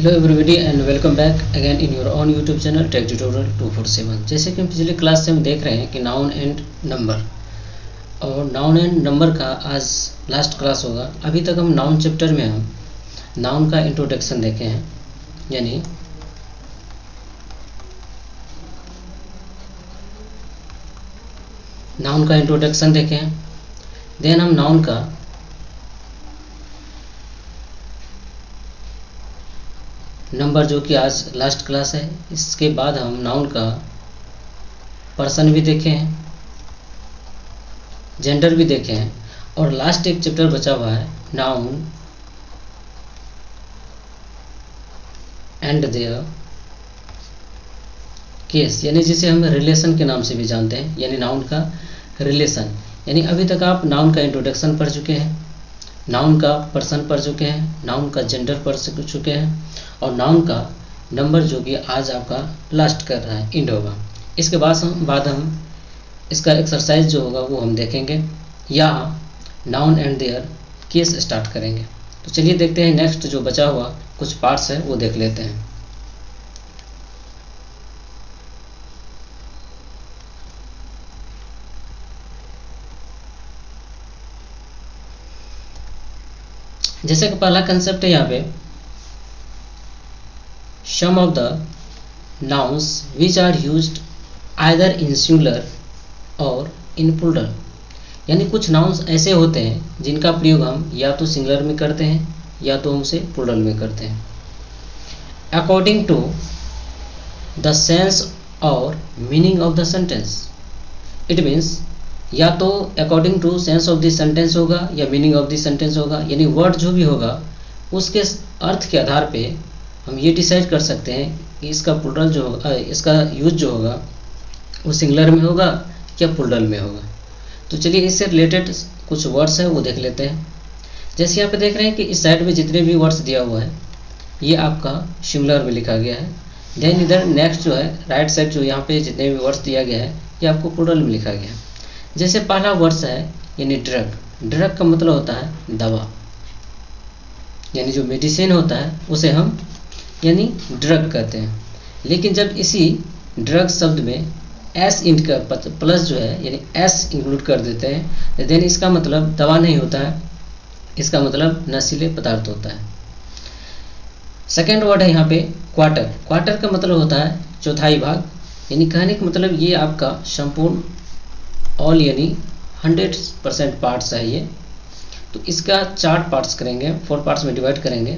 Hello everybody and welcome back again in your own YouTube channel Tech Tutorial 247। जैसे कि हम पिछले class से हम देख रहे हैं कि नाउन एंड नंबर, और नाउन एंड नंबर का आज लास्ट क्लास होगा। अभी तक हम नाउन चैप्टर में हम नाउन का इंट्रोडक्शन देखे हैं, यानी नाउन का इंट्रोडक्शन देखे हैं। देन हम नाउन का नंबर, जो कि आज लास्ट क्लास है, इसके बाद हम नाउन का पर्सन भी देखे हैं, जेंडर भी देखे हैं, और लास्ट एक चैप्टर बचा हुआ है नाउन एंड देयर केस, यानी जिसे हम रिलेशन के नाम से भी जानते हैं, यानी नाउन का रिलेशन। यानी अभी तक आप नाउन का इंट्रोडक्शन पढ़ चुके हैं, नाउन का पर्सन पढ़ चुके हैं, नाउन का जेंडर पढ़ चुके हैं, और नाउन का नंबर जो कि आज आपका लास्ट कर रहा है, एंड होगा। इसके बाद हम इसका एक्सरसाइज जो होगा वो हम देखेंगे, या noun and there case start करेंगे। तो चलिए देखते हैं, नेक्स्ट जो बचा हुआ कुछ पार्ट्स है वो देख लेते हैं। जैसे कि पहला कंसेप्ट है यहाँ पे, some of the nouns which are used either in singular or in plural, यानी कुछ नाउन्स ऐसे होते हैं जिनका प्रयोग हम या तो सिंगुलर में करते हैं या तो हम उसे प्लूरल में करते हैं, अकॉर्डिंग टू द सेंस और meaning of the sentence. It means या तो according to sense of the sentence होगा या मीनिंग ऑफ द सेंटेंस होगा, यानी वर्ड जो भी होगा उसके अर्थ के आधार पे हम ये डिसाइड कर सकते हैं कि इसका प्लूरल जो होगा, इसका यूज जो होगा वो सिंगुलर में होगा या प्लूरल में होगा। तो चलिए इससे रिलेटेड कुछ वर्ड्स हैं वो देख लेते हैं। जैसे यहाँ पे देख रहे हैं कि इस साइड में जितने भी वर्ड्स दिया हुआ है ये आपका सिंगुलर में लिखा गया है। देन इधर नेक्स्ट जो है राइट साइड जो यहाँ पे जितने भी वर्ड्स दिया गया है ये आपको प्लूरल में लिखा गया है। जैसे पहला वर्ड्स है यानी ड्रग। ड्रग का मतलब होता है दवा, यानी जो मेडिसिन होता है उसे हम यानी ड्रग कहते हैं। लेकिन जब इसी ड्रग शब्द में एस इंट का प्लस जो है यानी एस इंक्लूड कर देते हैं, तो देन इसका मतलब दवा नहीं होता है, इसका मतलब नशीले पदार्थ होता है। सेकेंड वर्ड है यहाँ पे क्वार्टर। क्वार्टर का मतलब होता है चौथाई भाग, यानी कहने का मतलब ये आपका संपूर्ण ऑल यानी 100% पार्ट्स है ये। तो इसका 4 पार्ट्स करेंगे, 4 पार्ट्स में डिवाइड करेंगे,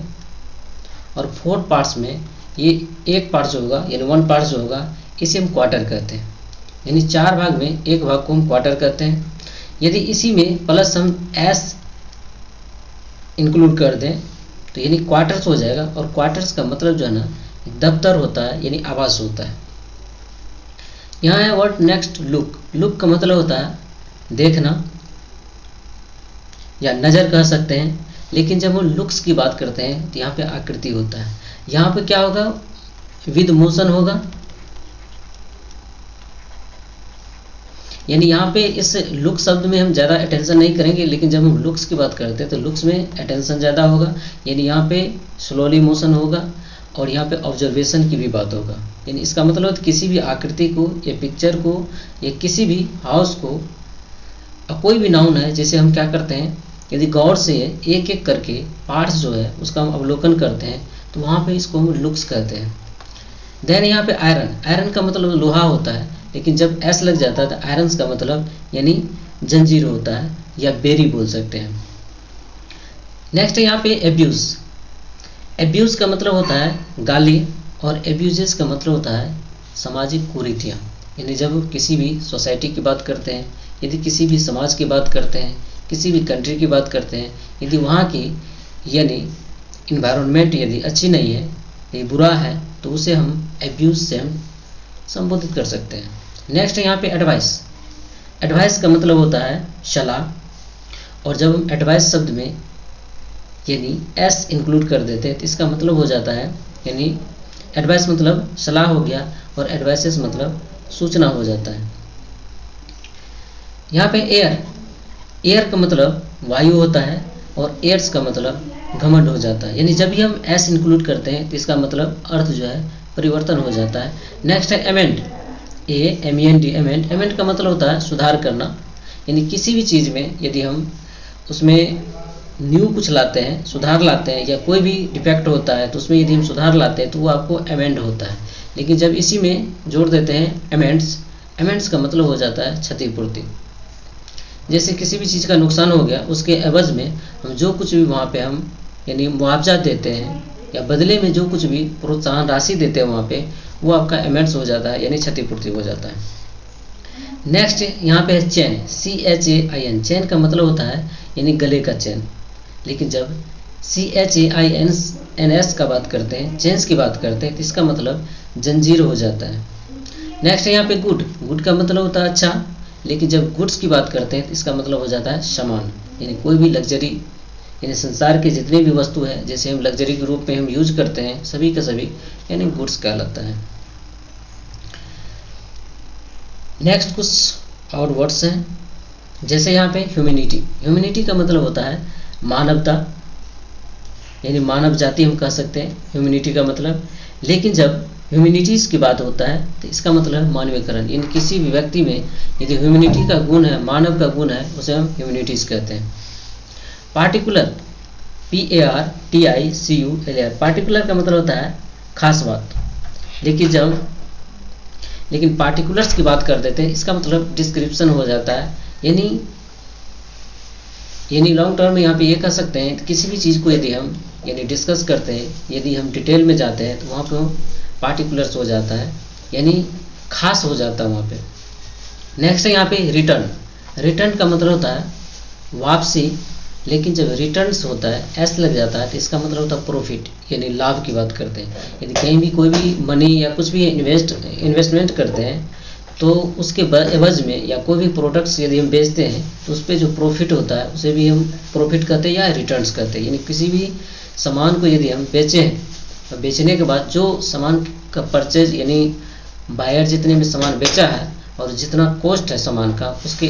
और 4 पार्ट्स में ये एक पार्ट जो होगा यानी 1 पार्ट जो होगा इसे हम क्वार्टर कहते हैं, यानी 4 भाग में एक भाग को हम क्वार्टर कहते हैं। यदि इसी में प्लस हम एस इंक्लूड कर दें तो यानी क्वार्टर्स हो जाएगा, और क्वार्टर्स का मतलब जो है ना दफ्तर होता है यानी आवास होता है। यहाँ है वर्ड नेक्स्ट लुक। लुक का मतलब होता है देखना या नज़र कह सकते हैं, लेकिन जब हम लुक्स की बात करते हैं तो यहाँ पे आकृति होता है। यहाँ पे क्या होगा, विद मोशन होगा, यानी यहाँ पे इस लुक शब्द में हम ज़्यादा अटेंशन नहीं करेंगे, लेकिन जब हम लुक्स की बात करते हैं तो लुक्स में अटेंशन ज़्यादा होगा, यानी यहाँ पे स्लोली मोशन होगा, और यहाँ पे ऑब्जर्वेशन की भी बात होगा। यानी इसका मतलब किसी भी आकृति को या पिक्चर को या किसी भी हाउस को, कोई भी नाउन है जैसे हम क्या करते हैं, यदि गौर से एक एक करके पार्ट्स जो है उसका हम अवलोकन करते हैं तो वहाँ पे इसको हम लुक्स कहते हैं। देन यहाँ पे आयरन। आयरन का मतलब लोहा होता है, लेकिन जब एस लग जाता है तो आयरन का मतलब यानी जंजीर होता है या बेरी बोल सकते हैं। नेक्स्ट है यहाँ पे एब्यूज़। एब्यूज़ का मतलब होता है गाली, और एब्यूजेस का मतलब होता है सामाजिक कुरीतियाँ, यानी जब किसी भी सोसाइटी की बात करते हैं, यदि किसी भी समाज की बात करते हैं, किसी भी कंट्री की बात करते हैं, यदि वहाँ की यानी इन्वायरमेंट यदि अच्छी नहीं है, यदि बुरा है, तो उसे हम एब्यूज से हम संबोधित कर सकते हैं। नेक्स्ट है यहाँ पे एडवाइस। एडवाइस का मतलब होता है सलाह, और जब हम एडवाइस शब्द में यानी एस इंक्लूड कर देते हैं तो इसका मतलब हो जाता है यानी एडवाइस मतलब सलाह हो गया, और एडवाइसेस मतलब सूचना हो जाता है। यहाँ पे एयर। एयर का मतलब वायु होता है, और एयर्स का मतलब घमंड हो जाता है। यानी जब भी हम एस इंक्लूड करते हैं तो इसका मतलब अर्थ जो है परिवर्तन हो जाता है। नेक्स्ट है एमेंड, AMEND, एमेंड। एमेंड का मतलब होता है सुधार करना। यानी किसी भी चीज़ में यदि हम उसमें न्यू कुछ लाते हैं, सुधार लाते हैं, या कोई भी डिफेक्ट होता है तो उसमें यदि हम सुधार लाते हैं तो वो आपको एमेंड होता है। लेकिन जब इसी में जोड़ देते हैं एमेंड्स, एमेंड्स का मतलब हो जाता है क्षतिपूर्ति। जैसे किसी भी चीज़ का नुकसान हो गया, उसके एवज में हम जो कुछ भी वहाँ पे हम यानी मुआवजा देते हैं या बदले में जो कुछ भी प्रोत्साहन राशि देते हैं वहाँ पे, वो आपका एमेंड्स हो जाता है, यानी क्षतिपूर्ति हो जाता है। नेक्स्ट यहाँ पे है चेन, CHAIN। चेन का मतलब होता है यानी गले का चेन। लेकिन जब CHAINS का बात करते हैं, चेन्स की बात करते हैं, तो इसका मतलब जंजीर हो जाता है। नेक्स्ट है यहाँ पे गुड, गुड का मतलब होता है अच्छा। लेकिन जब गुड्स की बात करते हैं तो इसका मतलब हो जाता है सामान। यानी कोई भी लग्जरी, यानी संसार के जितने भी वस्तु है जैसे हम लग्जरी के रूप में हम यूज करते हैं, सभी का सभी यानी गुड्स कहलाता है। नेक्स्ट कुछ और वर्ड्स हैं, जैसे यहाँ पे ह्यूमैनिटी। ह्यूमैनिटी का मतलब होता है मानवता, यानी मानव जाति हम कह सकते हैं ह्यूमैनिटी का मतलब। लेकिन जब ह्यूमैनिटीज़ की बात होता है तो इसका मतलब मानवीकरण। यानी किसी भी व्यक्ति में यदि ह्यूमैनिटी का गुण है, मानव का गुण है, उसे हम ह्यूमैनिटीज़ कहते हैं। Particular, PARTICULAR। पार्टिकुलर का मतलब होता है खास बात। लेकिन पार्टिकुलर्स की बात कर देते हैं, इसका मतलब डिस्क्रिप्शन हो जाता है। यानी लॉन्ग टर्म में यहाँ पे ये कह सकते हैं कि किसी भी चीज़ को यदि हम यानी डिस्कस करते हैं, यदि हम डिटेल में जाते हैं तो वहाँ पे पार्टिकुलर्स हो जाता है, यानी खास हो जाता है वहाँ पे। नेक्स्ट है यहाँ पे रिटर्न। रिटर्न का मतलब होता है वापसी। लेकिन जब रिटर्न्स होता है, एस लग जाता है, तो इसका मतलब होता है प्रॉफिट, यानी लाभ की बात करते हैं। यदि कहीं भी कोई भी मनी या कुछ भी इन्वेस्टमेंट करते हैं तो उसके एवज में या कोई भी प्रोडक्ट्स यदि हम बेचते हैं तो उस पर जो प्रॉफिट होता है उसे भी हम प्रॉफिट कहते हैं या रिटर्न्स कहते हैं। यानी किसी भी सामान को यदि हम बेचें, बेचने के बाद जो सामान का परचेज यानी बायर जितने भी सामान बेचा है और जितना कॉस्ट है सामान का, उसके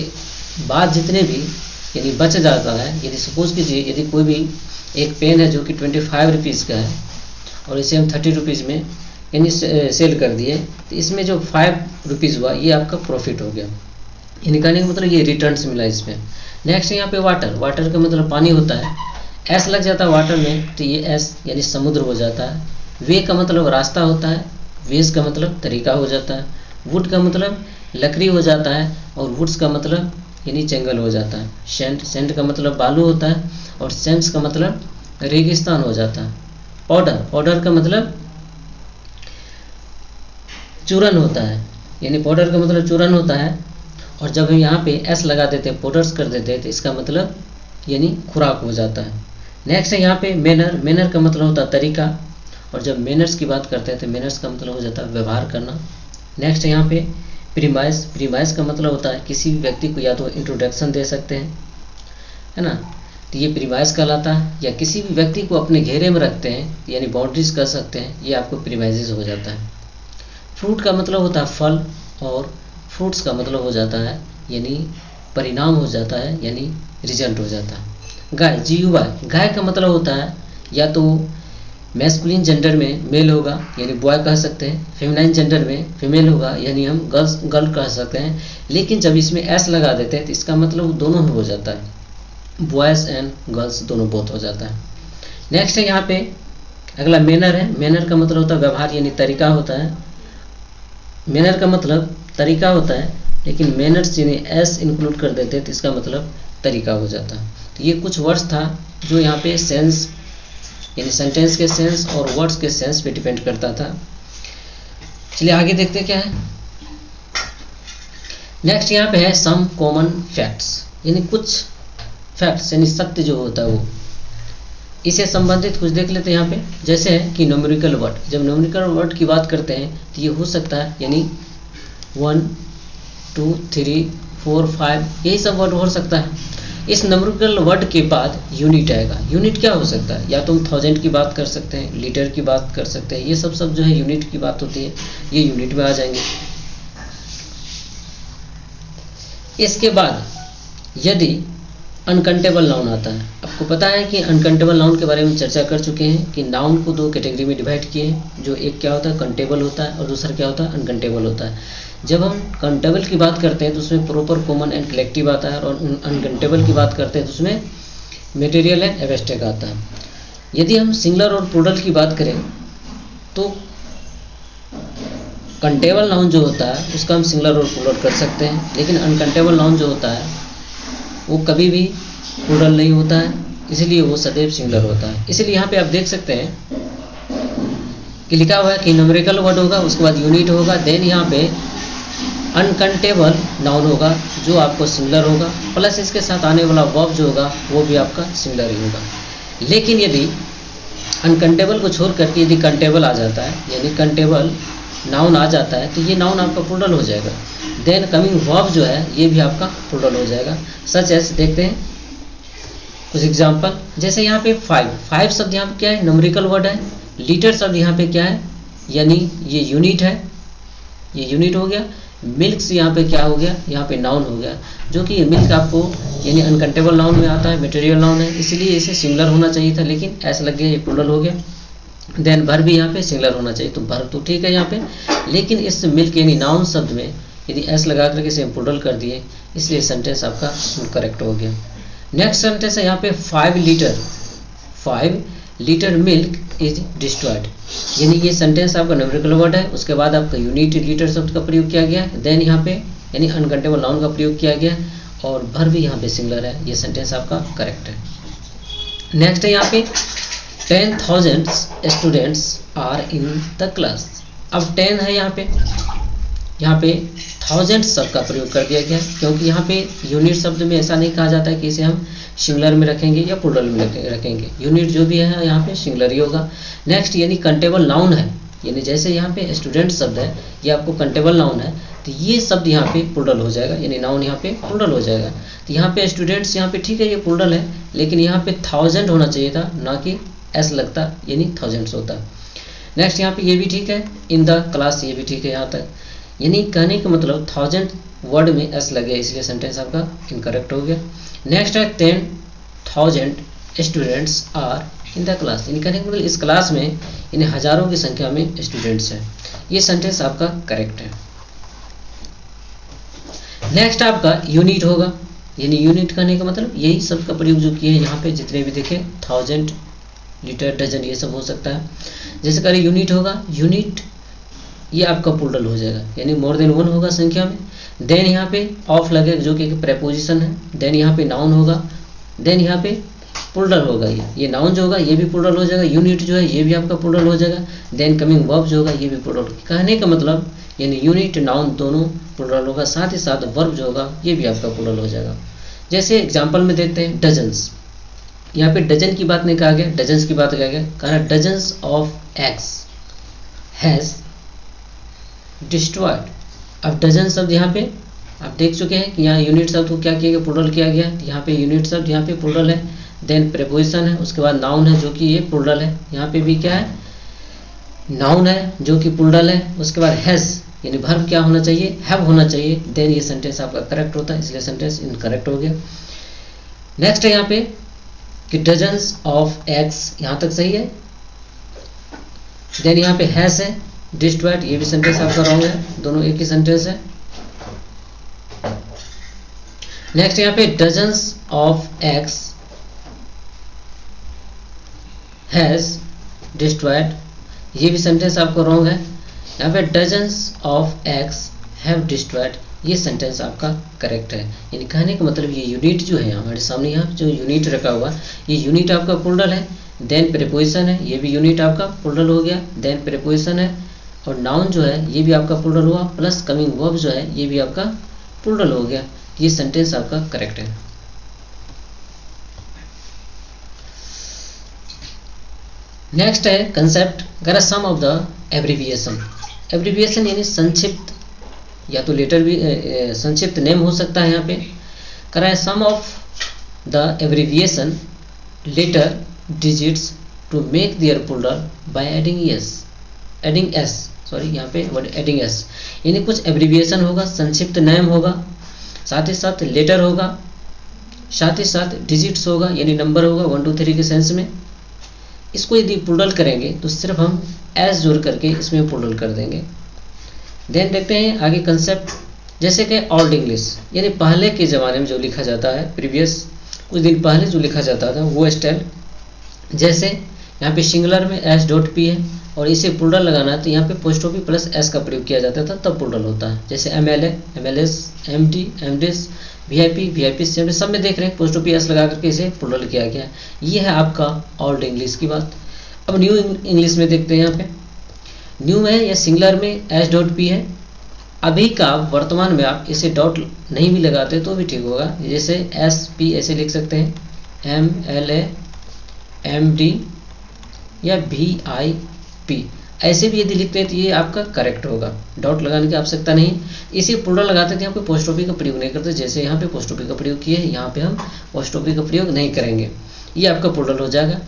बाद जितने भी यानी बच जाता है। यदि सपोज कीजिए यदि कोई भी एक पेन है जो कि 25 रुपीज़ का है और इसे हम 30 रुपीज़ में यानी सेल कर दिए, तो इसमें जो 5 रुपीज़ हुआ ये आपका प्रॉफिट हो गया। यानी कहने का मतलब ये रिटर्न्स मिला इसमें। नेक्स्ट यहाँ पे वाटर, वाटर का मतलब पानी होता है, एस लग जाता है वाटर में तो ये एस यानी समुद्र हो जाता है। वे का मतलब रास्ता होता है, वेज का मतलब तरीका हो जाता है। वुड का मतलब लकड़ी हो जाता है और वुड्स का मतलब यानी जंगल हो जाता है। सेंट, सेंट का मतलब बालू होता है और सेंट्स का मतलब रेगिस्तान हो जाता है। पाउडर, पाउडर का मतलब चूरन होता है, यानी पाउडर का मतलब चूरन होता है। और जब हम यहाँ पे एस लगा देते हैं, पाउडर्स कर देते हैं, तो इसका मतलब यानी खुराक हो जाता है। नेक्स्ट है यहाँ पे मैनर, मैनर का मतलब होता है तरीका। और जब मैनर्स की बात करते हैं तो मैनर्स का मतलब हो जाता है व्यवहार करना। नेक्स्ट है यहाँ पे प्रीमाइस, प्रीमाइस का मतलब होता है किसी भी व्यक्ति को या तो इंट्रोडक्शन दे सकते हैं, है ना, तो ये प्रीमाइस कहलाता है। या किसी भी व्यक्ति को अपने घेरे में रखते हैं यानी बाउंड्रीज कर सकते हैं, ये आपको प्रीमाइजेस हो जाता है। फ्रूट का मतलब होता है फल और फ्रूट्स का मतलब हो जाता है यानी परिणाम हो जाता है, यानी रिजल्ट हो जाता है। गाय, GUY, गाय का मतलब होता है या तो मैस्कुलिन जेंडर में मेल होगा यानी बॉय कह सकते हैं, फेमिनाइन जेंडर में फीमेल होगा यानी हम गर्ल कह सकते हैं। लेकिन जब इसमें एस लगा देते हैं तो इसका मतलब दोनों हो जाता है, बॉयज़ एंड गर्ल्स दोनों बोथ हो जाता है। नेक्स्ट है यहाँ पे अगला मैनर है। मैनर का मतलब होता है व्यवहार यानी तरीका होता है। मैनर का मतलब तरीका होता है, लेकिन मैनर्स यानी एस इंक्लूड कर देते हैं तो इसका मतलब तरीका हो जाता है। तो ये कुछ वर्ड्स था जो यहाँ पे सेंस यानी सेंटेंस के सेंस और वर्ड्स के सेंस पे डिपेंड करता था। चलिए आगे देखते हैं क्या है। नेक्स्ट यहाँ पे है सम कॉमन फैक्ट्स, यानी कुछ फैक्ट्स यानी सत्य जो होता है वो, इससे संबंधित कुछ देख लेते हैं यहाँ पे। जैसे है कि न्यूमेरिकल वर्ड, जब न्यूमेरिकल वर्ड की बात करते हैं तो ये हो सकता है यानी 1 2 3 4 5 यही सब वर्ड हो सकता है। इस न्यूमेरिकल वर्ड के बाद यूनिट आएगा। यूनिट क्या हो सकता है, या तो हम 1000 की बात कर सकते हैं, लीटर की बात कर सकते हैं, ये सब जो है यूनिट की बात होती है, ये यूनिट में आ जाएंगे। इसके बाद यदि अनकाउंटेबल नाउन आता है। आपको पता है कि अनकाउंटेबल नाउन के बारे में चर्चा कर चुके हैं कि नाउन को दो कैटेगरी में डिवाइड किए हैं, जो एक क्या होता है काउंटेबल होता है और दूसरा क्या होता है अनकाउंटेबल होता है। जब हम काउंटेबल की बात करते हैं तो उसमें प्रॉपर, कॉमन एंड कलेक्टिव आता है, और अनकाउंटेबल की बात करते हैं तो उसमें मटेरियल एंड एब्स्ट्रैक्ट आता है। यदि हम सिंगुलर और प्लूरल की बात करें तो काउंटेबल नाउन जो होता है उसका हम सिंगुलर और प्लूरल कर सकते हैं, लेकिन अनकाउंटेबल नाउन जो होता है वो कभी भी प्लूरल नहीं होता है, इसलिए वो सदैव सिंगुलर होता है। इसलिए यहाँ पे आप देख सकते हैं कि लिखा हुआ है कि न्यूमेरिकल वर्ड होगा, उसके बाद यूनिट होगा, देन यहाँ पे अनकाउंटेबल नाउन होगा जो आपको सिंगुलर होगा, प्लस इसके साथ आने वाला वर्ब जो होगा वो भी आपका सिंगुलर ही होगा। लेकिन यदि अनकाउंटेबल को छोड़ करके यदि काउंटेबल आ जाता है, यानी काउंटेबल नाउन आ जाता है, तो ये नाउन आपका प्लूरल हो जाएगा। देन कमिंग वर्ब जो है ये भी आपका प्लूरल हो जाएगा। सच ऐसे देखते हैं कुछ एग्जांपल, जैसे यहाँ पे फाइव शब्द यहाँ पे क्या है, न्यूमेरिकल वर्ड है। लीटर शब्द यहाँ पे क्या है, यानी ये यूनिट है, ये यूनिट हो गया। मिल्क से यहाँ पे क्या हो गया, यहाँ पे नाउन हो गया, जो कि मिल्क आपको यानी अनकाउंटेबल नाउन में आता है, मटेरियल नाउन है, इसलिए इसे सिंगुलर होना चाहिए था, लेकिन ऐसा लग गया ये प्लूरल हो गया। देन भर भी यहाँ पे सिंगुलर होना चाहिए, तो भर तो ठीक है यहाँ पे, लेकिन इस मिल्क यानी नाउन शब्द में यदि एस लगा करके इसे प्लूरल कर दिए, इसलिए सेंटेंस आपका करेक्ट हो गया। नेक्स्ट सेंटेंस है यहाँ पे 5 लीटर मिल्क इज डिस्ट्रॉयड, यानी ये सेंटेंस आपका न्यूमेरिकल वर्ड है, उसके बाद आपका यूनिट लीटर शब्द का प्रयोग किया गया, देन यहाँ पे यानी अनकाउंटेबल नाउन का प्रयोग किया गया, और भर भी यहाँ पे सिंगुलर है, ये सेंटेंस आपका करेक्ट है। नेक्स्ट है यहाँ पे 10,000 students are in the class. अब 10 है यहाँ पे 1000 शब्द का प्रयोग कर दिया गया, क्योंकि यहाँ पे यूनिट शब्द में ऐसा नहीं कहा जाता है कि इसे हम सिंगुलर में रखेंगे या प्लूरल में रखेंगे, यूनिट जो भी है यहाँ पे सिंगुलर ही होगा। नेक्स्ट यानी काउंटेबल नाउन है, यानी जैसे यहाँ पे स्टूडेंट शब्द है ये आपको काउंटेबल नाउन है, तो ये शब्द यहाँ पे प्लूरल हो जाएगा, यानी नाउन यहाँ पे प्लूरल हो जाएगा। तो यहाँ पे स्टूडेंट्स यहाँ पे ठीक है ये प्लूरल है, लेकिन यहाँ पे 1000 होना चाहिए था, ना कि एस लगता यानी थाउजेंड्स होता। नेक्स्ट यहाँ पे ये भी ठीक है, इन द क्लास ये भी ठीक है यहाँ तक, यानी कहने का मतलब 1000 वर्ड में एस लगे, इसलिए सेंटेंस आपका इनकरेक्ट हो गया। नेक्स्ट है 10,000 students are in the class, यानी कहने का मतलब इस क्लास में यानी हजारों की संख्या में स्टूडेंट्स हैं, ये सेंटेंस आपका करेक्ट है। नेक्स्ट आपका यूनिट होगा, यानी यूनिट कहने का मतलब यही शब्द का प्रयोग जो किए हैं यहाँ पे जितने भी देखे 1000 लीटर डजन ये सब हो सकता है। जैसे करें यूनिट होगा, यूनिट ये आपका प्लूरल हो जाएगा, यानी मोर देन 1 होगा संख्या में। देन यहाँ पे ऑफ लगेगा जो कि प्रेपोजिशन है, देन यहाँ पे नाउन होगा, देन यहाँ पे प्लूरल होगा, ये नाउन जो होगा ये भी प्लूरल हो जाएगा, यूनिट जो है ये भी आपका प्लूरल हो जाएगा, देन कमिंग वर्ब जो होगा ये भी प्लूरल। कहने का मतलब यानी यूनिट नाउन दोनों प्लूरल होगा, साथ ही साथ वर्ब जो होगा ये भी आपका प्लूरल हो जाएगा। जैसे एग्जाम्पल में देखते हैं डजन्स, यहाँ पे डजन की बात नहीं कहा गया, डजन्स की बात कहा गया, कहा dozens of eggs has destroyed. अब डजन शब्द यहाँ पे आप देख चुके हैं कि यहाँ यूनिट शब्द को क्या किया गया, प्लूरल किया गया, यहाँ पे यूनिट शब्द यहाँ पे प्लूरल है, देन प्रेपोजिशन है, उसके बाद नाउन है जो कि ये प्लूरल है, यहाँ पे भी क्या है नाउन है जो कि प्लूरल है, उसके बाद हैज यानी वर्ब क्या होना चाहिए, हैव होना चाहिए, देन ये सेंटेंस आपका करेक्ट होता है, इसलिए सेंटेंस इनकरेक्ट हो गया। नेक्स्ट है यहाँ पे कि डजन्स ऑफ एग्स, यहाँ तक सही है, देन यहाँ पे हैज है, डिस्ट्रॉयड ये भी सेंटेंस आपका रॉन्ग है, दोनों एक ही सेंटेंस है। नेक्स्ट यहाँ पे dozens of eggs has destroyed ये भी सेंटेंस आपका रॉन्ग है। यहाँ पे dozens of eggs have destroyed ये सेंटेंस आपका करेक्ट है, यानी कहने का मतलब ये यूनिट जो है हमारे सामने यहाँ जो यूनिट रखा हुआ ये यूनिट आपका प्लूरल है, देन प्रीपोजिशन है ये भी यूनिट आपका प्लूरल हो गया, देन प्रीपोजिशन है और नाउन जो है ये भी आपका प्लूरल हुआ, प्लस कमिंग वर्ब जो है ये भी आपका प्लूरल हो गया, ये सेंटेंस आपका करेक्ट है। नेक्स्ट है कंसेप्ट अगर सम ऑफ द एब्रिविएशन, एब्रिविएशन यानी संक्षिप्त या तो लेटर भी संक्षिप्त नेम हो सकता है, यहाँ पे करा है some of the abbreviation letter digits to make their plural by adding S sorry यहाँ पे वर्ड एडिंग एस, यानी कुछ एब्रिविएशन होगा, संक्षिप्त नेम होगा, साथ ही साथ लेटर होगा, साथ ही साथ डिजिट्स होगा यानी नंबर होगा 1 2 3 के सेंस में। इसको यदि प्लूरल करेंगे तो सिर्फ हम एस जोड़ करके इसमें प्लूरल कर देंगे। देन देखते हैं आगे कंसेप्ट, जैसे कि ओल्ड इंग्लिश यानी पहले के ज़माने में जो लिखा जाता है, प्रीवियस कुछ दिन पहले जो लिखा जाता था वो स्टाइल। जैसे यहाँ पे सिंगुलर में एस डॉट पी है और इसे प्लूरल लगाना है तो यहाँ पे पोस्टोपी प्लस एस का प्रयोग किया जाता था, तब प्लूरल होता है। जैसे MLA, MLS, MD, MDS, VIP, VIP सब में देख रहे हैं पोस्टोपी एस लगा करके इसे प्लूरल किया गया। ये है आपका ओल्ड इंग्लिश की बात। अब न्यू इंग्लिश में देखते हैं। यहाँ पे न्यू में या सिंगुलर में एस डॉट पी है। अभी का वर्तमान में आप इसे डॉट नहीं भी लगाते तो भी ठीक होगा। जैसे एस पी ऐसे लिख सकते हैं, M L A M D या वी आई पी ऐसे भी यदि लिखते हैं तो ये आपका करेक्ट होगा, डॉट लगाने की आवश्यकता नहीं। इसी प्लूरल लगाते थे, यहाँ पे पोस्टोपी का प्रयोग नहीं करते। जैसे यहाँ पे पोस्टोपी का प्रयोग किए, यहाँ पे हम पोस्टोपी का प्रयोग नहीं करेंगे। ये आपका प्लूरल हो जाएगा,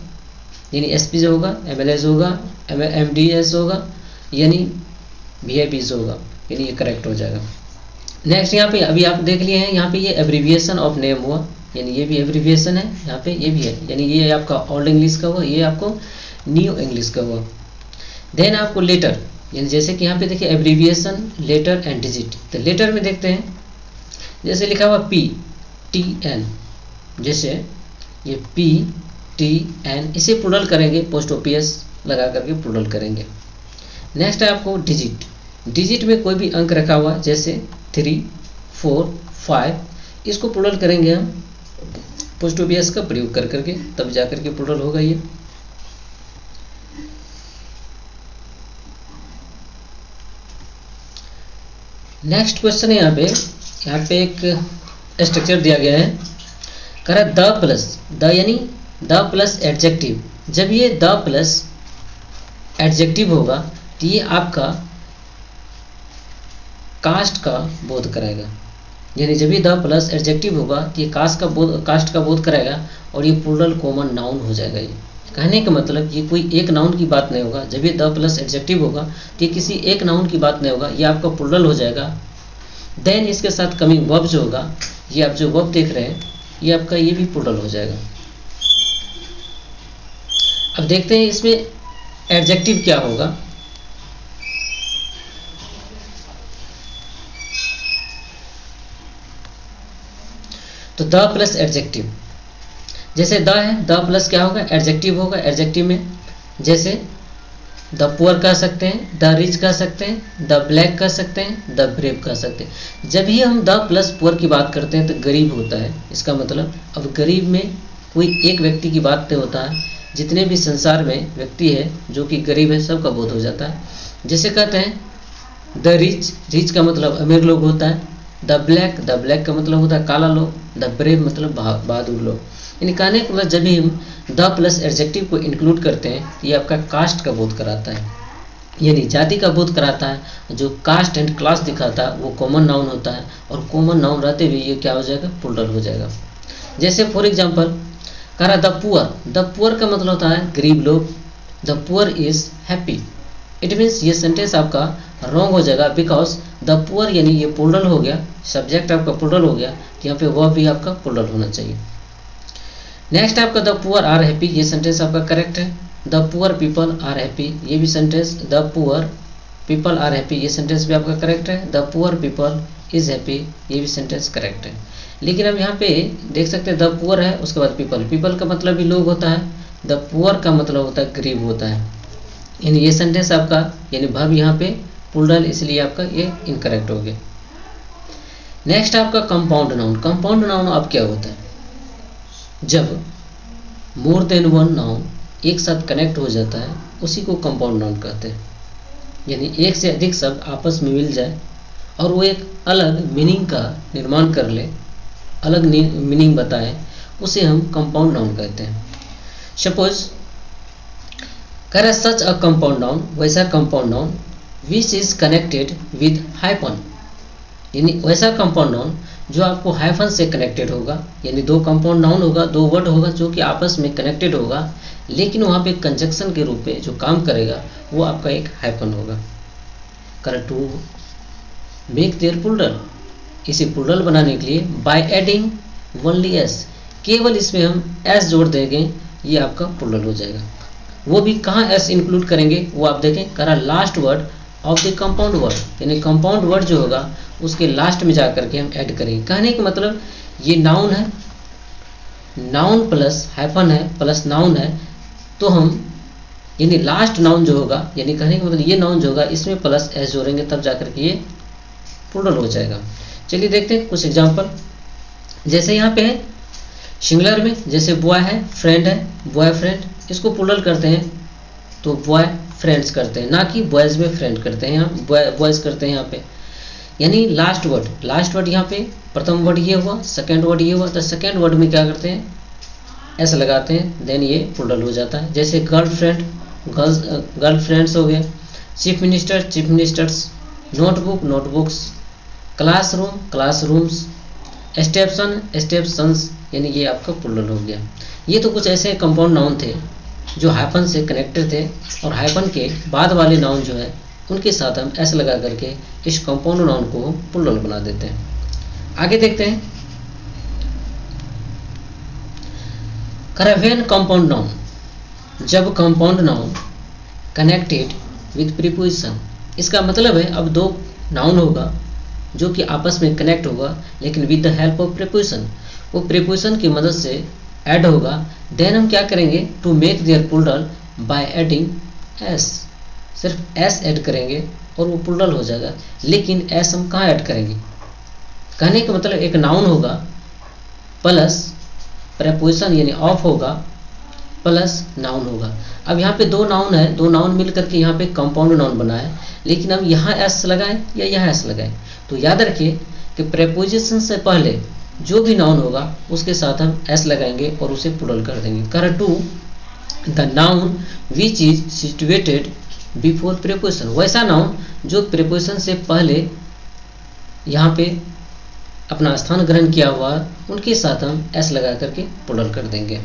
यानी एस पी जो होगा, एम एल एस होगा, एम डी एस होगा, यानी वी आई पीज होगा, यानी ये करेक्ट हो जाएगा। नेक्स्ट यहाँ पे अभी आप देख लिए हैं, यहाँ पे ये एब्रीविएशन ऑफ नेम हुआ, यानी ये भी एब्रीविएशन है, यहाँ पे ये भी है, यानी ये आपका ओल्ड इंग्लिश का हुआ, ये आपको न्यू इंग्लिश का हुआ। देन आपको लेटर, यानी जैसे कि यहाँ पे देखिए एब्रीविएशन, लेटर एंड डिजिट। तो लेटर में देखते हैं, जैसे लिखा हुआ पी टी एन, जैसे ये पी टी एन, इसे प्लूरल करेंगे, पोस्टोपीएस लगा करके प्लूरल करेंगे। नेक्स्ट है आपको डिजिट। डिजिट में कोई भी अंक रखा हुआ, जैसे 3 4 5, इसको प्लूरल करेंगे हम पोस्टोपीएस का प्रयोग कर करके, तब जा करके प्लूरल होगा ये। नेक्स्ट क्वेश्चन है, यहाँ पे एक स्ट्रक्चर दिया गया है, कह रहा द प्लस, द यानी द प्लस एडजेक्टिव। जब ये द प्लस एडजेक्टिव होगा तो ये आपका कास्ट का बोध कराएगा, यानी जब ये द प्लस एडजेक्टिव होगा तो ये कास्ट का बोध कराएगा और ये प्लूरल कॉमन नाउन हो जाएगा। ये कहने का मतलब ये कोई एक नाउन की बात नहीं होगा। जब ये द प्लस एडजेक्टिव होगा तो ये किसी एक नाउन की बात नहीं होगा, ये आपका प्लूरल हो जाएगा। देन इसके साथ कमिंग वर्ब जो होगा, ये आप जो वर्ब देख रहे हैं ये आपका ये भी प्लूरल हो जाएगा। अब देखते हैं इसमें एडजेक्टिव क्या होगा। तो द प्लस एडजेक्टिव, जैसे द है, द प्लस क्या होगा, एडजेक्टिव होगा। एडजेक्टिव में जैसे द पुअर कह सकते हैं, द रिच कह सकते हैं, द ब्लैक कह सकते हैं, द ब्रेव कह सकते हैं। जब भी हम द प्लस पुअर की बात करते हैं तो गरीब होता है, इसका मतलब अब गरीब में कोई एक व्यक्ति की बात नहीं होता है, जितने भी संसार में व्यक्ति है जो कि गरीब है सबका बोध हो जाता है। जैसे कहते हैं द रिच, रिच का मतलब अमीर लोग होता है। द ब्लैक का मतलब होता है काला लोग। द ब्रेव मतलब बहादुर लोग। यानी कहने का मतलब जब भी हम द प्लस एडजेक्टिव को इंक्लूड करते हैं तो ये आपका कास्ट का बोध कराता है, यानी जाति का बोध कराता है। जो कास्ट एंड क्लास दिखाता है वो कॉमन नाउन होता है, और कॉमन नाउन रहते हुए ये क्या हो जाएगा, प्लूरल हो जाएगा। जैसे फॉर एग्जाम्पल कह रहा द पुअर का मतलब होता है गरीब लोग। The poor is happy, it means ये सेंटेंस आपका रॉन्ग हो जाएगा, बिकॉज द पुअर यानी ये प्लूरल हो गया, सब्जेक्ट आपका प्लूरल हो गया, तो यहाँ पे वह भी आपका प्लूरल होना चाहिए। नेक्स्ट आपका द पुअर आर हैप्पी, ये सेंटेंस आपका करेक्ट है। The poor people are happy, ये भी sentence, the poor people are happy, ये सेंटेंस भी आपका करेक्ट है। The poor people is happy, ये भी सेंटेंस करेक्ट है। लेकिन अब यहाँ पे देख सकते हैं द पुअर है, उसके बाद पीपल का मतलब भी लोग होता है, द पुअर का मतलब होता है गरीब होता है। यानी ये सेंटेंस आपका यानी वर्ब यहाँ पे प्लूरल, इसलिए आपका ये इनकरेक्ट हो गया। नेक्स्ट आपका कंपाउंड नाउन। कंपाउंड नाउन अब क्या होता है, जब मोर देन वन नाउन एक साथ कनेक्ट हो जाता है उसी को कंपाउंड नाउन कहते हैं। यानी एक से अधिक शब्द आपस में मिल जाए और वो एक अलग मीनिंग का निर्माण कर ले, अलग मीनिंग बताए, उसे हम कंपाउंड नाउन कहते हैं। सपोज कह रहा सच अ कंपाउंड नाउन, वैसा compound noun which is connected with hyphen, यानी वैसा कंपाउंड नाउन जो आपको हाइफन से कनेक्टेड होगा। यानी दो कंपाउंड नाउन होगा, दो वर्ड होगा जो कि आपस में कनेक्टेड होगा, लेकिन वहाँ पे कंजक्शन के रूप में जो काम करेगा वो आपका एक हाइफन होगा। कर टू मेक देयर प्लूरल, इसे प्लूरल बनाने के लिए बाय एडिंग ओनली एस, केवल इसमें हम एस जोड़ देंगे, ये आपका प्लूरल हो जाएगा। वो भी कहाँ एस इंक्लूड करेंगे वो आप देखें, करा last word of the compound word, यानी कंपाउंड वर्ड जो होगा उसके लास्ट में जा करके हम ऐड करेंगे। कहने का मतलब ये नाउन है, नाउन प्लस हाइफन है प्लस नाउन है, तो हम यानी लास्ट नाउन जो होगा, यानी कहने का मतलब ये नाउन जो होगा इसमें प्लस एस जोड़ेंगे तब जाकर के ये प्लूरल हो जाएगा। चलिए देखते हैं कुछ एग्जांपल। जैसे यहाँ पे है सिंगुलर में, जैसे बॉय है, फ्रेंड है, बॉय फ्रेंड, इसको प्लूरल करते हैं तो बॉय फ्रेंड्स करते हैं, ना कि बॉयज़ में फ्रेंड करते हैं, यहाँ बॉयज़ करते हैं यहाँ पे। यानी लास्ट वर्ड यहाँ पे प्रथम वर्ड ये हुआ, सेकेंड वर्ड ये हुआ, तो सेकेंड वर्ड में क्या करते हैं ऐसा लगाते हैं, देन ये प्लूरल हो जाता है। जैसे गर्लफ्रेंड, गर्लफ्रेंड्स हो गया, chief minister, chief ministers, notebook, notebooks, classroom, classrooms, stepson, stepsons, यानी ये आपका प्लूरल हो गया। ये तो कुछ ऐसे कंपाउंड नाउन थे जो हाइफन से कनेक्टेड थे, और हाइफन के बाद वाले नाउन जो है उनके साथ हम ऐसे लगा करके इस कंपाउंड नाउन को प्लूरल बना देते हैं। आगे देखते हैं, व्हेन कंपाउंड नाउन, जब compound noun connected with preposition, इसका मतलब है अब दो नाउन होगा जो कि आपस में कनेक्ट होगा, लेकिन with the help of preposition, वो प्रीपोजिशन की मदद से ऐड होगा। देन हम क्या करेंगे, to make their plural by adding s, सिर्फ एस ऐड करेंगे और वो प्लूरल हो जाएगा। लेकिन एस हम कहाँ ऐड करेंगे, कहने का मतलब एक नाउन होगा प्लस प्रीपोजिशन यानी ऑफ होगा प्लस नाउन होगा। अब यहाँ पे दो नाउन है, दो नाउन मिल करके यहाँ पे कंपाउंड नाउन बना है, लेकिन हम यहाँ एस लगाएं या यहाँ एस लगाएं, तो याद रखिए कि प्रीपोजिशन से पहले जो भी नाउन होगा उसके साथ हम एस लगाएंगे और उसे प्लूरल कर देंगे। कर to the noun which is situated before preposition, वैसा नाउन जो प्रीपोजिशन से पहले यहाँ पे अपना स्थान ग्रहण किया हुआ, उनके साथ हम एस लगा करके प्लूरल कर देंगे।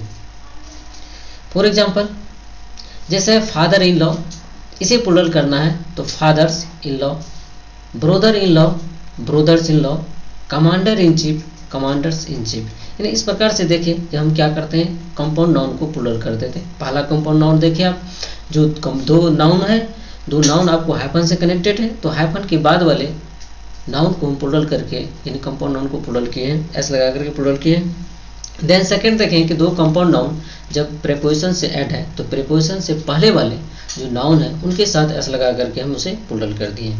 फॉर एग्जाम्पल, जैसे फादर इन लॉ, इसे प्लूरल करना है तो fathers in law, brother in law, brothers in law, commander in chief, commanders in chief. यानी इस प्रकार से देखिए कि हम क्या करते हैं, कंपाउंड नाउन को प्लूरल कर देते हैं। पहला कंपाउंड नाउन देखिए आप, जो दो नाउन है, दो नाउन आपको हाइफन से कनेक्टेड है, तो हाइफन के बाद वाले नाउन को हम प्लूरल करके यानी कंपाउंड नाउन को प्लूरल किए हैं, एस लगा करके प्लूरल किए हैं। देन सेकंड देखें कि दो कंपाउंड नाउन जब प्रीपोजिशन से ऐड है तो प्रीपोजिशन से पहले वाले जो नाउन है उनके साथ एस लगा करके हम उसे प्लूरल कर दिए।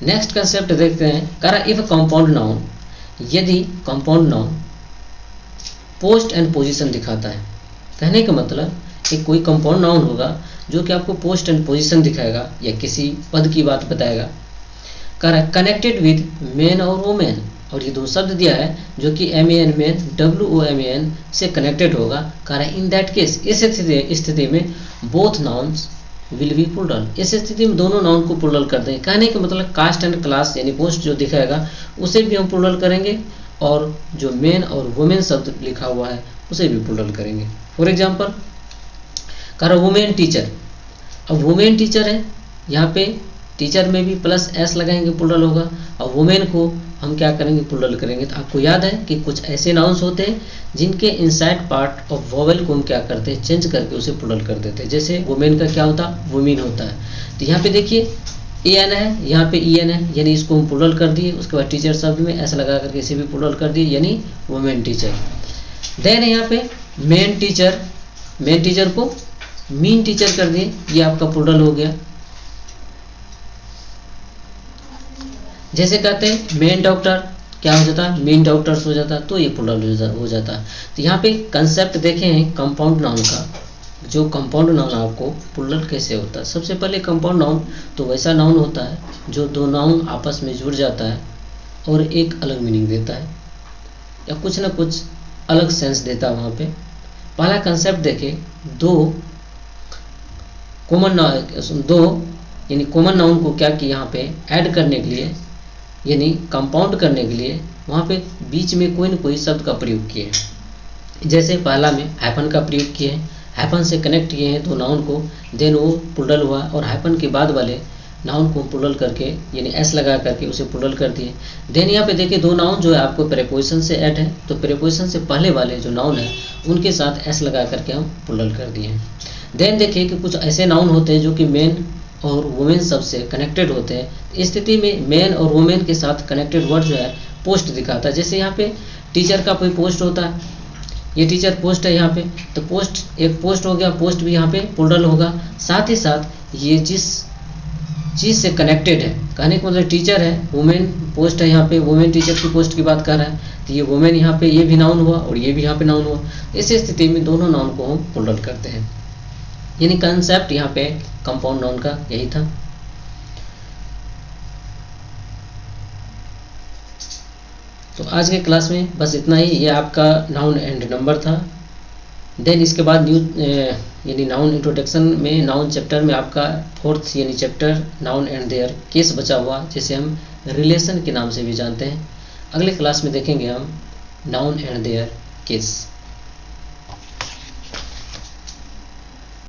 नेक्स्ट कंसेप्ट देखते हैं, करा इफ कंपाउंड नाउन, यदि compound noun post and position दिखाता है, कहने का मतलब कि कोई कंपाउंड नाउन होगा जो कि आपको पोस्ट एंड पोजीशन दिखाएगा या किसी पद की बात बताएगा। कनेक्टेड विद मैन और वोमेन, और ये दो शब्द दिया है जो कि MAN मैन, WOMAN से कनेक्टेड होगा। इन दैट केस, इस स्थिति में both nouns will be plural, इस स्थिति में दोनों नाउन को प्लूरल कर देंगे। कहने का मतलब कास्ट एंड क्लास यानी पोस्ट जो दिखाएगा उसे भी हम प्लूरल करेंगे, और जो मेन और वुमेन शब्द लिखा हुआ है उसे भी प्लूरल करेंगे। फॉर एग्जाम्पल, वुमेन टीचर, अब वुमेन टीचर है, यहाँ पे टीचर में भी प्लस एस लगाएंगे प्लूरल होगा, और वुमेन को हम क्या करेंगे, प्लूरल करेंगे। तो आपको याद है कि कुछ ऐसे नाउन्स होते हैं जिनके इनसाइड पार्ट ऑफ वोवेल को हम क्या करते हैं, चेंज करके उसे प्लूरल कर देते हैं। जैसे वुमेन का क्या होता है, वुमेन होता है, तो यहाँ पे देखिए EN है, यहाँ पे EN है, यानी इसको हम प्लूरल कर दिए। उसके बाद टीचर शब्द में ऐसा लगा करके इसे भी प्लूरल कर दिए, यानी वुमेन टीचर। देन यहाँ पे मेन टीचर, मेन टीचर को मीन टीचर कर दिए, ये आपका प्लूरल हो गया। जैसे कहते हैं मेन डॉक्टर, क्या हो जाता है, मेन डॉक्टर्स हो जाता है, तो ये प्लूरल हो जाता है। तो यहाँ पे कंसेप्ट देखे हैं कंपाउंड नाउन का, जो कंपाउंड नाउन आपको प्लूरल कैसे होता है। सबसे पहले कंपाउंड नाउन तो वैसा नाउन होता है जो दो नाउन आपस में जुड़ जाता है और एक अलग मीनिंग देता है या कुछ ना कुछ अलग सेंस देता है। वहाँ पे पहला कंसेप्ट देखे, दो यानी कॉमन नाउन को क्या कि यहाँ पे ऐड करने के लिए यानी कंपाउंड करने के लिए वहाँ पे बीच में कोई न कोई शब्द का प्रयोग किए हैं। जैसे पहला में हाइफन का प्रयोग किए हैं, हाइफन से कनेक्ट किए हैं तो नाउन को, देन वो प्लूरल हुआ, और हाइफन के बाद वाले नाउन को प्लूरल करके यानी एस लगा करके उसे प्लूरल कर दिए। देन यहाँ पे देखिए दो नाउन जो है आपको प्रीपोजिशन से ऐड है, तो प्रीपोजिशन से पहले वाले जो नाउन है उनके साथ एस लगा करके हम प्लूरल कर दिए। देन देखिए कि कुछ ऐसे नाउन होते हैं जो कि मेन और वुमेन शब्द से कनेक्टेड होते हैं। इस स्थिति में मेन और वुमेन के साथ कनेक्टेड वर्ड जो है पोस्ट दिखाता है। जैसे यहाँ पे टीचर का कोई पोस्ट होता है, ये टीचर पोस्ट है यहाँ पे, तो पोस्ट एक पोस्ट हो गया, पोस्ट भी यहाँ पे प्लूरल होगा। साथ ही साथ ये जिस चीज़ से कनेक्टेड है, कहने का मतलब टीचर है, वुमेन पोस्ट है यहाँ पे, वुमेन टीचर की पोस्ट की बात कर रहा है, तो ये वुमेन यहाँ पे ये भी नाउन हुआ और ये भी यहाँ पे नाउन हुआ। इस स्थिति में दोनों नाउन को हम प्लूरल करते हैं। यानी कंसेप्ट यहाँ पे कंपाउंड नाउन का यही था। तो आज के क्लास में बस इतना ही। ये आपका नाउन एंड नंबर था। देन इसके बाद न्यू यानी नाउन इंट्रोडक्शन में नाउन चैप्टर में आपका फोर्थ यानी chapter noun and there case बचा हुआ, जिसे हम रिलेशन के नाम से भी जानते हैं। अगले क्लास में देखेंगे हम नाउन एंड देयर केस।